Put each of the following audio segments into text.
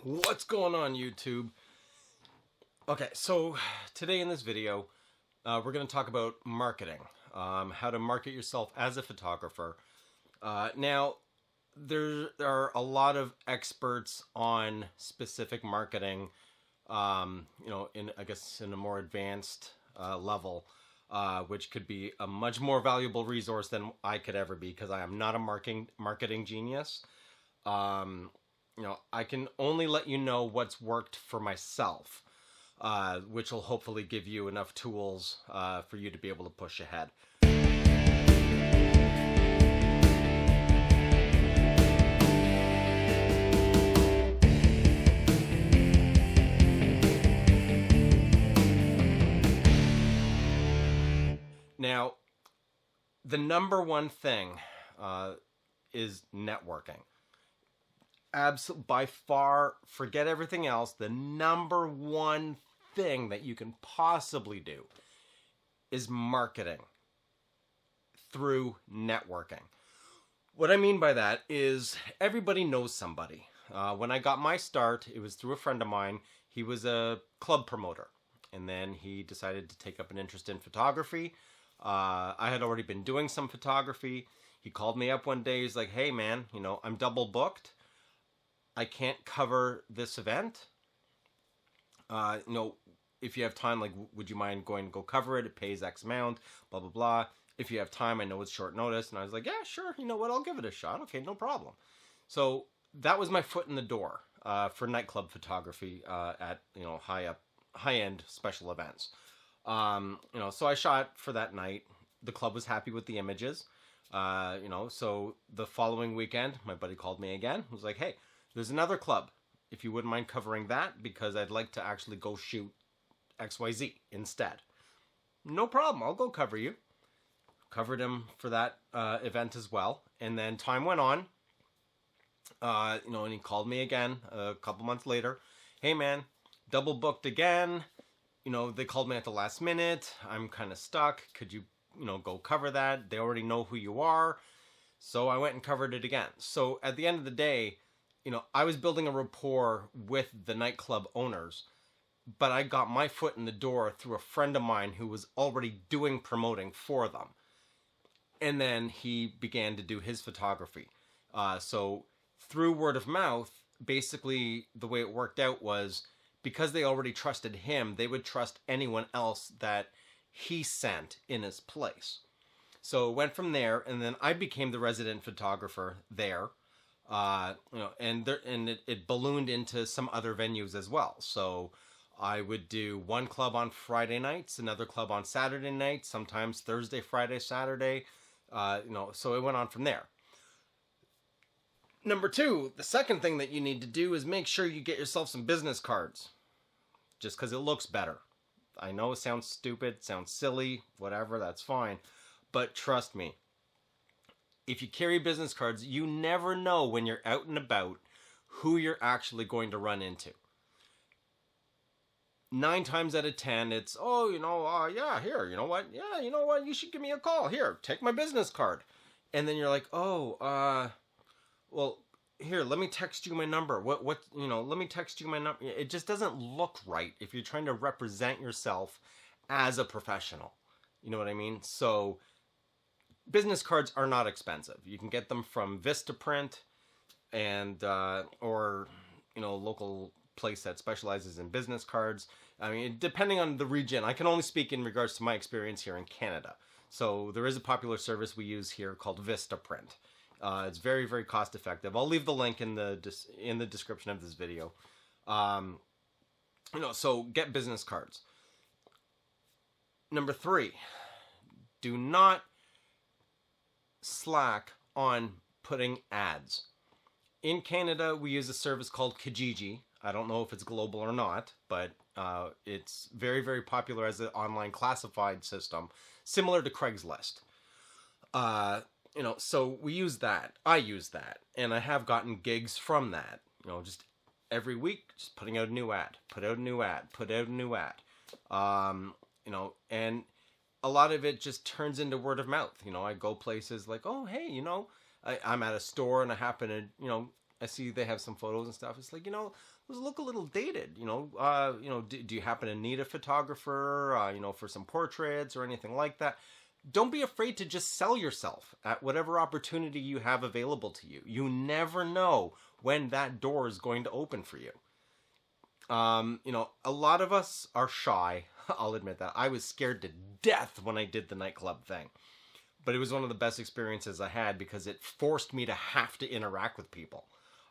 What's going on, YouTube? Okay, so today in this video, we're going to talk about marketing, how to market yourself as a photographer. Now, there are a lot of experts on specific marketing, in a more advanced level, which could be a much more valuable resource than I could ever be, because I am not a marketing genius. I can only let you know what's worked for myself, which will hopefully give you enough tools for you to be able to push ahead. Now, the number one thing is networking. By far, forget everything else. The number one thing that you can possibly do is marketing through networking. What I mean by that is everybody knows somebody. When I got my start, it was through a friend of mine. He was a club promoter, and then he decided to take up an interest in photography. I had already been doing some photography. He called me up one day. He's like, "Hey man, I'm double booked. I can't cover this event. If you have time, would you mind going to go cover it? It pays X amount, blah, blah, blah. If you have time, I know it's short notice." And I was like, "Yeah, sure. You know what? I'll give it a shot. Okay, no problem." So that was my foot in the door for nightclub photography at, high-end special events. So I shot for that night. The club was happy with the images. So the following weekend, my buddy called me again. He was like, "Hey, there's another club, if you wouldn't mind covering that, because I'd like to actually go shoot XYZ instead." "No problem, I'll go cover you." Covered him for that event as well. And then time went on, and he called me again a couple months later. "Hey man, double booked again. They called me at the last minute. I'm kind of stuck. Could you, go cover that? They already know who you are." So I went and covered it again. So at the end of the day, I was building a rapport with the nightclub owners, but I got my foot in the door through a friend of mine who was already doing promoting for them. And then he began to do his photography. So through word of mouth, basically the way it worked out was, because they already trusted him, they would trust anyone else that he sent in his place. So it went from there, and then I became the resident photographer there. It ballooned into some other venues as well. So I would do one club on Friday nights, another club on Saturday nights, sometimes Thursday, Friday, Saturday. So it went on from there. Number two, the second thing that you need to do is make sure you get yourself some business cards, just because it looks better. I know it sounds stupid, sounds silly, whatever, that's fine. But trust me, if you carry business cards, you never know when you're out and about who you're actually going to run into. 9 times out of 10, it's, yeah, here, you know what? Yeah, you know what? You should give me a call. Here, take my business card. And then you're like, well, here, let me text you my number. Let me text you my number. It just doesn't look right if you're trying to represent yourself as a professional. You know what I mean? So business cards are not expensive. You can get them from Vistaprint and or local place that specializes in business cards. I mean, depending on the region, I can only speak in regards to my experience here in Canada. So there is a popular service we use here called Vistaprint. It's very, very cost effective. I'll leave the link in the description of this video. So get business cards. Number 3, do not slack on putting ads. In Canada, we use a service called Kijiji. I don't know if it's global or not, but it's very, very popular as an online classified system, similar to Craigslist. So we use that. I use that, and I have gotten gigs from that. Just every week, just putting out a new ad, put out a new ad, put out a new ad. And a lot of it just turns into word of mouth. I go places like, "Oh, hey, I'm at a store and I happen to, I see they have some photos and stuff. It's like, those look a little dated. Do you happen to need a photographer, for some portraits or anything like that? Don't be afraid to just sell yourself at whatever opportunity you have available to you. You never know when that door is going to open for you. A lot of us are shy. I'll admit that. I was scared to death when I did the nightclub thing. But it was one of the best experiences I had because it forced me to have to interact with people.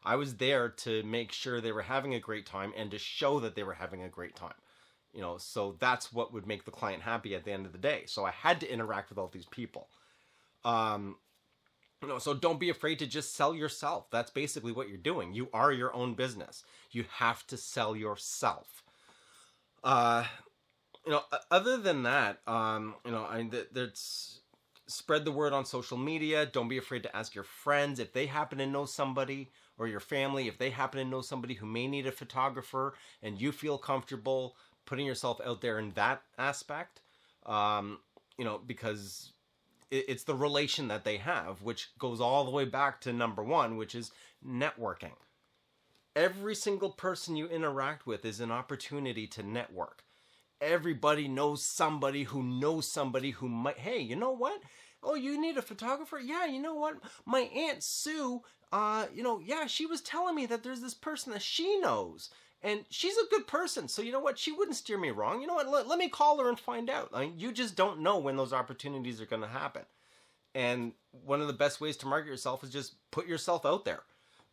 I was there to make sure they were having a great time and to show that they were having a great time. So that's what would make the client happy at the end of the day. So I had to interact with all these people. So don't be afraid to just sell yourself. That's basically what you're doing. You are your own business. You have to sell yourself. Other than that, there's spread the word on social media. Don't be afraid to ask your friends if they happen to know somebody, or your family, if they happen to know somebody who may need a photographer and you feel comfortable putting yourself out there in that aspect, because it's the relation that they have, which goes all the way back to number one, which is networking. Every single person you interact with is an opportunity to network. Everybody knows somebody who might, hey, you know what? Oh, you need a photographer? Yeah, you know what? My Aunt Sue, she was telling me that there's this person that she knows. And she's a good person, so you know what? She wouldn't steer me wrong. You know what? Let me call her and find out. You just don't know when those opportunities are going to happen. And one of the best ways to market yourself is just put yourself out there.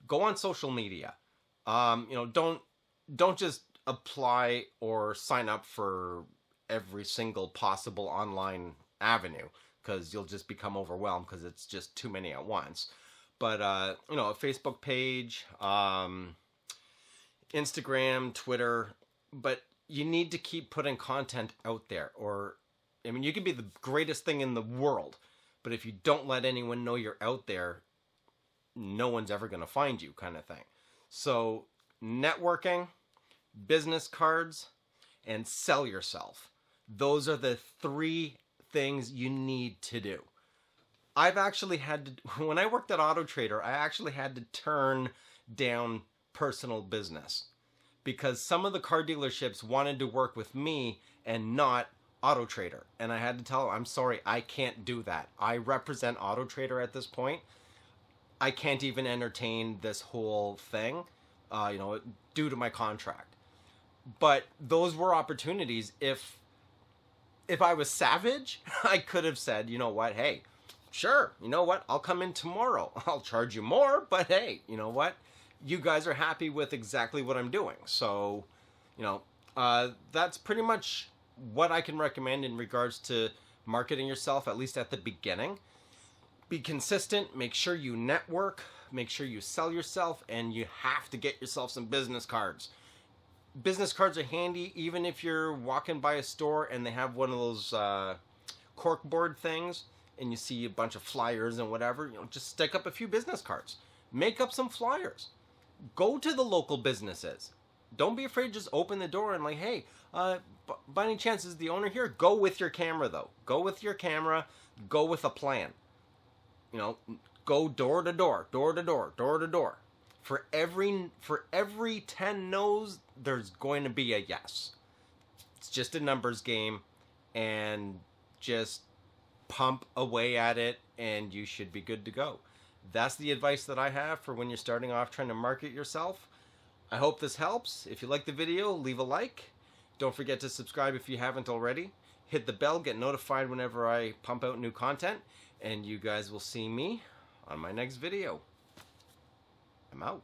Go on social media. Don't just apply or sign up for every single possible online avenue, because you'll just become overwhelmed because it's just too many at once. But, a Facebook page, Instagram, Twitter, but you need to keep putting content out there. You could be the greatest thing in the world, but if you don't let anyone know you're out there, no one's ever going to find you, kind of thing. So networking, business cards, and sell yourself. Those are the three things you need to do. I've actually had to, when I worked at Auto Trader, I actually had to turn down personal business because some of the car dealerships wanted to work with me and not Auto Trader. And I had to tell them, I'm sorry, I can't do that. I represent Auto Trader at this point. I can't even entertain this whole thing, due to my contract. But those were opportunities. If I was savage, I could have said, you know what, hey, sure, you know what, I'll come in tomorrow. I'll charge you more, but hey, you know what? You guys are happy with exactly what I'm doing. So, that's pretty much what I can recommend in regards to marketing yourself, at least at the beginning. Be consistent, make sure you network, make sure you sell yourself, and you have to get yourself some business cards. Business cards are handy even if you're walking by a store and they have one of those corkboard things and you see a bunch of flyers and whatever, just stick up a few business cards. Make up some flyers. Go to the local businesses. Don't be afraid to just open the door and hey, by any chance is the owner here? Go with your camera though. Go with your camera. Go with a plan. Go door to door, door to door, door to door. For every 10 no's, there's going to be a yes. It's just a numbers game, and just pump away at it and you should be good to go. That's the advice that I have for when you're starting off trying to market yourself. I hope this helps. If you like the video, leave a like. Don't forget to subscribe if you haven't already. Hit the bell, get notified whenever I pump out new content, and you guys will see me on my next video. I'm out.